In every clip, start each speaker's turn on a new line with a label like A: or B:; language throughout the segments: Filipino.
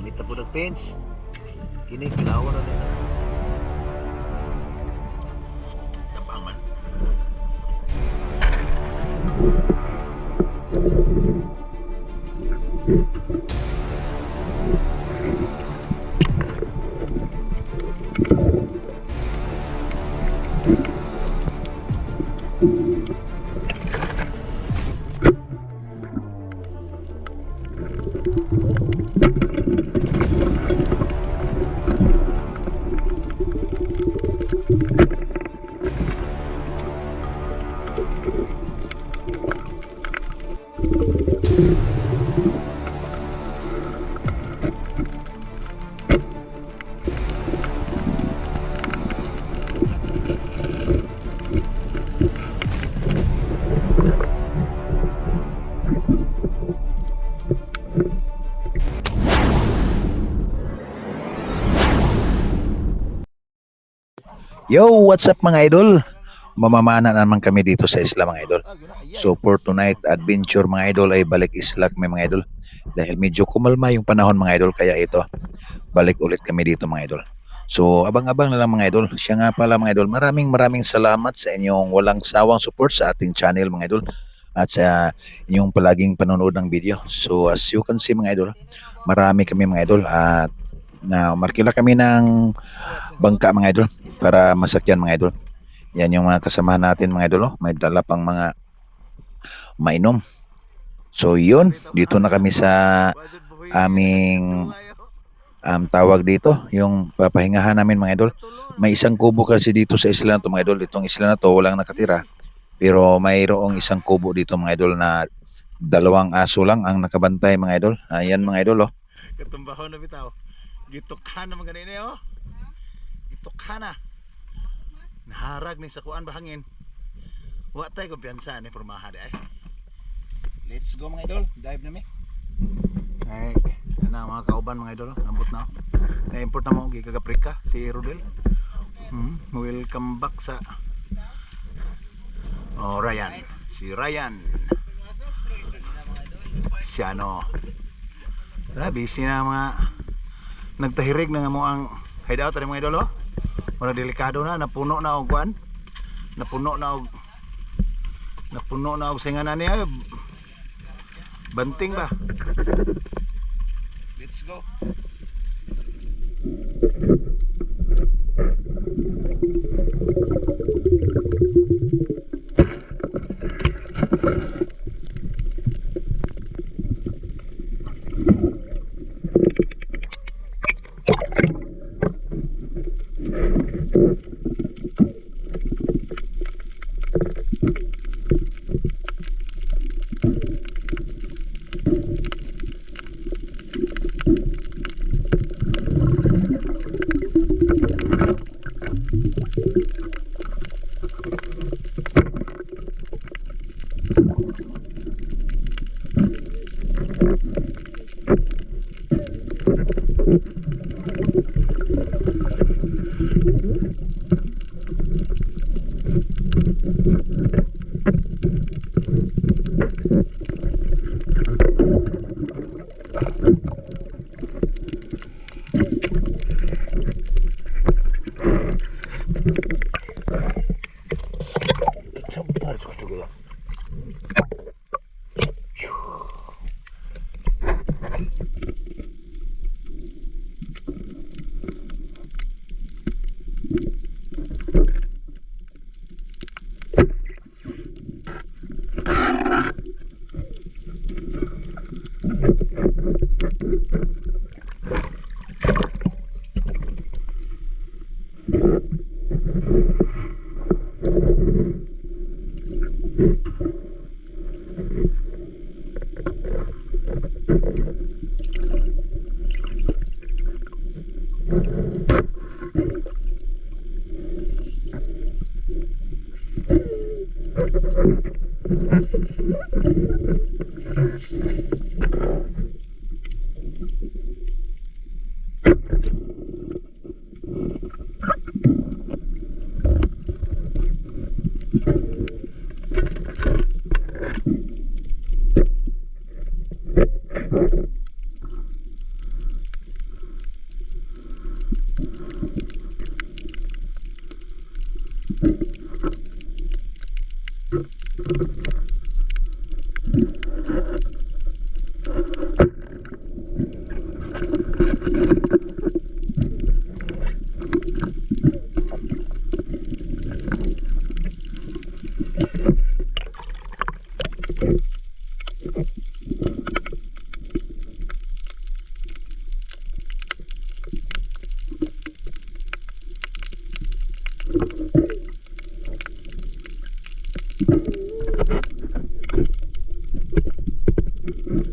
A: Gamit na po ng fence. Kini, kilawan na nila. Tabang man.
B: Yo, what's up mga idol? Mamamana naman kami dito sa isla mga idol. So for tonight adventure mga idol ay balik isla kami mga idol. Dahil medyo kumalma yung panahon mga idol kaya ito balik ulit kami dito mga idol. So abang-abang na lang mga idol. Siya nga pala mga idol, maraming salamat sa inyong walang sawang support sa ating channel mga idol at sa inyong palaging panonood ng video. So as you can see mga idol, marami kami mga idol at na markila kami ng bangka mga idol para masakyan mga idol. Yan yung mga kasamahan natin mga idol. Oh. May dala pang mga mainom. So yun, dito na kami sa aming tawag dito, yung papahingahan namin mga idol. May isang kubo kasi dito sa isla na to mga idol. Itong isla na to walang nakatira. Pero mayroong isang kubo dito mga idol na dalawang aso lang ang nakabantay mga idol. Ayan mga idol oh.
A: Katumbaho na bitaw. Gitukhan na mga ganito oh. Gitukhan na. Naharag ni sa kuan bahangin. Wa tay kumpiyansa ni pormaha ay. Let's go mga idol, dive na mi. Ay, na mga kauban mga idol, ambot na. Na-import na mo giga Afrika si Rodel. Welcome back sa Ryan. Si Ryan. Si ano. Busy na mga nagtahirig na nga mo ang hideout rin mga idol oh. Wala delikado na, napuno na og kuan. Napuno na og singanan niya. Banting ba? Let's go.
B: Thank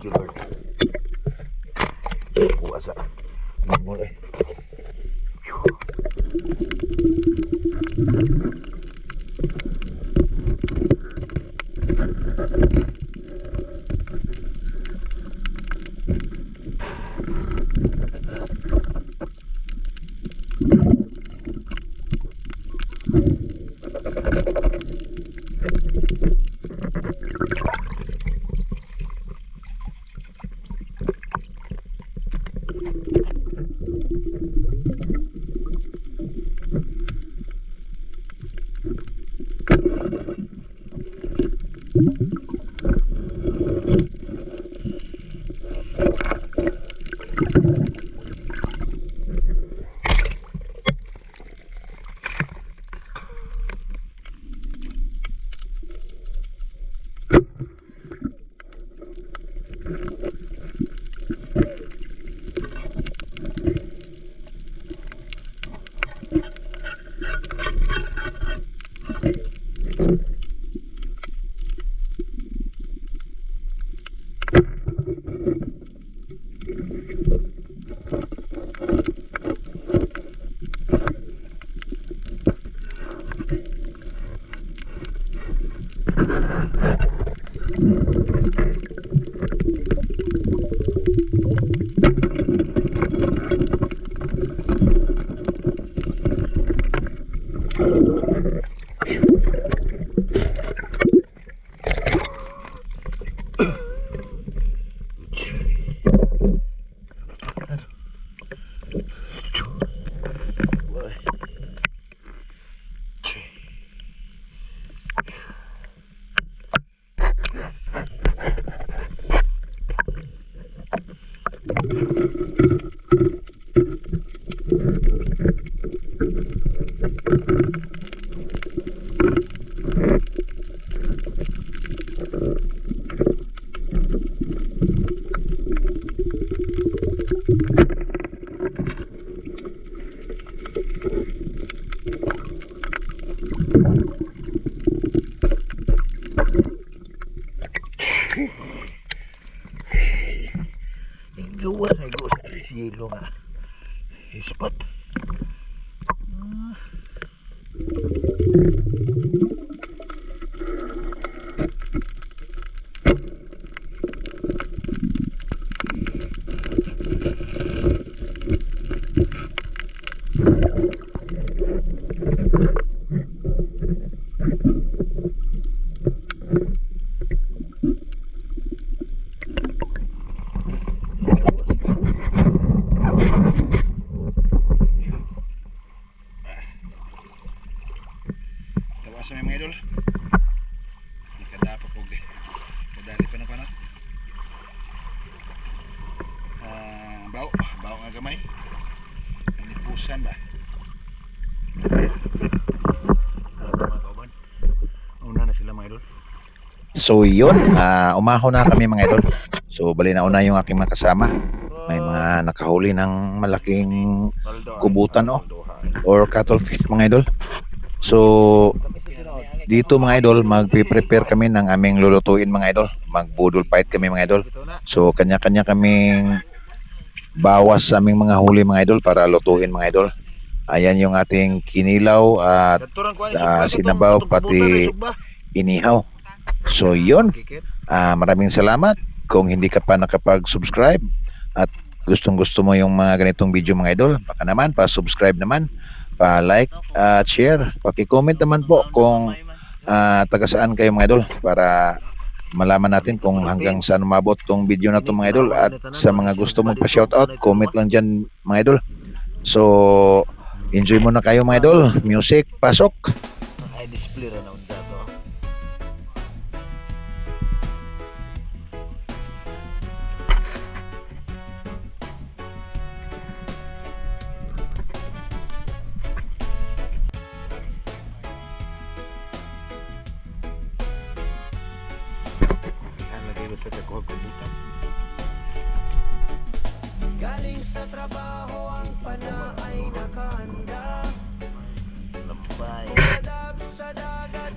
B: you, Lord. Kuasa. Mulai. Gawa na gawa sa yelo nga. Ispat. Tawas na mga idol. Ikadapat ko kadali pa na pa na. Bao nga gamay. Anipusan ba? Una na sila mga idol. So yun, umahon na kami mga idol. So bali na una yung aking mga kasama. May mga nakahuli ng malaking kubutan or cuttlefish mga idol. So dito mga idol, magpe-prepare kami ng aming lulutuin mga idol. Mag-budol fight kami mga idol. So kanya-kanya kaming bawas sa aming mga huli mga idol para lutuin mga idol. Ayan yung ating kinilaw at sinabaw pati inihaw. So yun, maraming salamat. Kung hindi ka pa nakapag-subscribe at gustong-gusto mo yung mga ganitong video mga idol, baka naman pa-subscribe naman, pa-like at share. Paki-comment naman po kung taga saan kayo mga idol para malaman natin kung hanggang saan umabot tong video na to mga idol. At sa mga gusto mong pa-shoutout, comment lang dyan mga idol. So enjoy muna kayo mga idol. Music, pasok!
A: Simple ra na unsa to. Lagi ko sa kagkubutan.
C: Galing sa trabaho ang pana ay nakahanda.
A: Lambay.
C: Umadap sa dagat,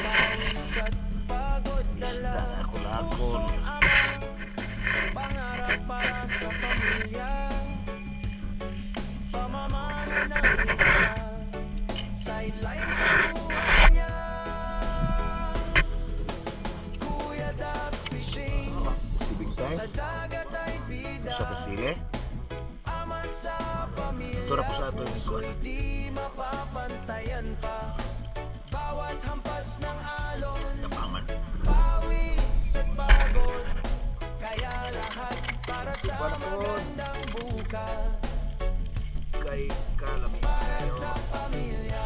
C: pawis at pagod
A: Isda
C: dala.
A: ako lakon.
C: Pusong ama, pangarap para sa pamilya. Pamamana ng isa, sideline sa buhay niya. Kuya Dabs Fishing,
A: Sibig
C: sa
A: guys.
C: dagat ay bida.
A: Sa kasile.
C: Ama sa pamilya.
A: Ito ra po sa ato yung kuwan.
C: Di mapapantayan pa. Bawat hampas ng alon,
A: Tabangan.
C: pawis at pagod. Kaya lahat para sa magandang bukas.
A: Kay kalami.
C: Para sa pamilya.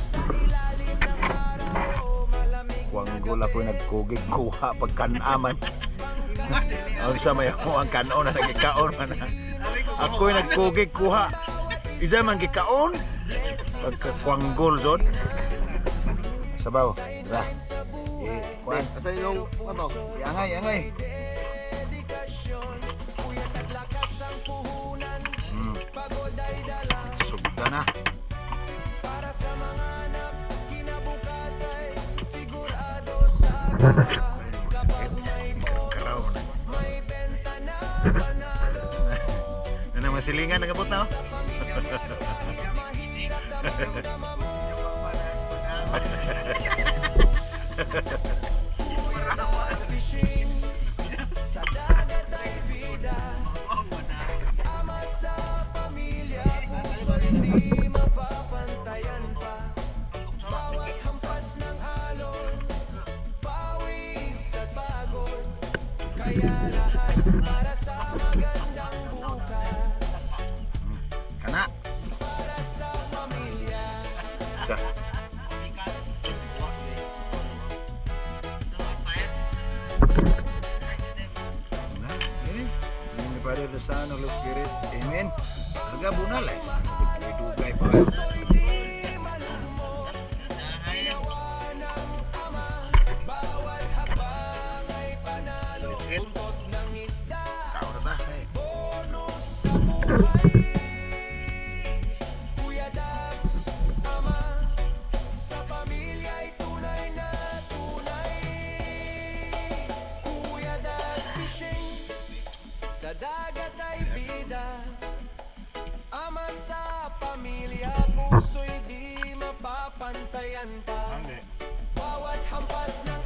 C: Sa ilalim ng araw, malamig na
A: Wanggol ako
C: gabi.
A: nagkugig kuha pagkanaman. Ang sa may ako ang kanon na nagikaon man. Ako nagkugig kuha. Isa man gikaon. Pagkakwanggol zon. Sabaw. Ra. Kuan.
D: Asa yung ano?
A: Angay, angay.
C: Dedikasyon, puyat at lakas ang puhunan. Pagod ay dala
A: Sugda na.
C: para sa mga anak. Kinabukas ay sigurado sa gawa. Kapag may bono,
A: Karaw na.
C: may benta na panalo.
A: Ano mga silingan nagabot na?
C: Sa pamilya mo, mahirap damang-dama mo. Dabs Fishing, sa dagat ay bida. Ama sa pamilya, puso'y di mapapantayan pa. Bawat hampas ng alon, pawis at pagod. Kaya lahat para sa magandang bukas.
A: Kana.
C: Para sa pamilya.
A: Sa. Na, ini. Ini pada Luzano, Los Spirit. Amen. Harga bunal eh. Dugay pa.
C: Puso'y di malumot. Ginawa ng Ama. Bawat habang ay panalo. Buntot ng isda.
A: Kau na ta. Eh.
C: Bonus sa buhay. Kuya Dabs, Ama. Sa pamilya'y tunay na tunay. Kuya Dabs Fishing. Sa dagat ay bida. Ama sa pamilya, puso'y di mapapantayan pa. Bawat hampas ng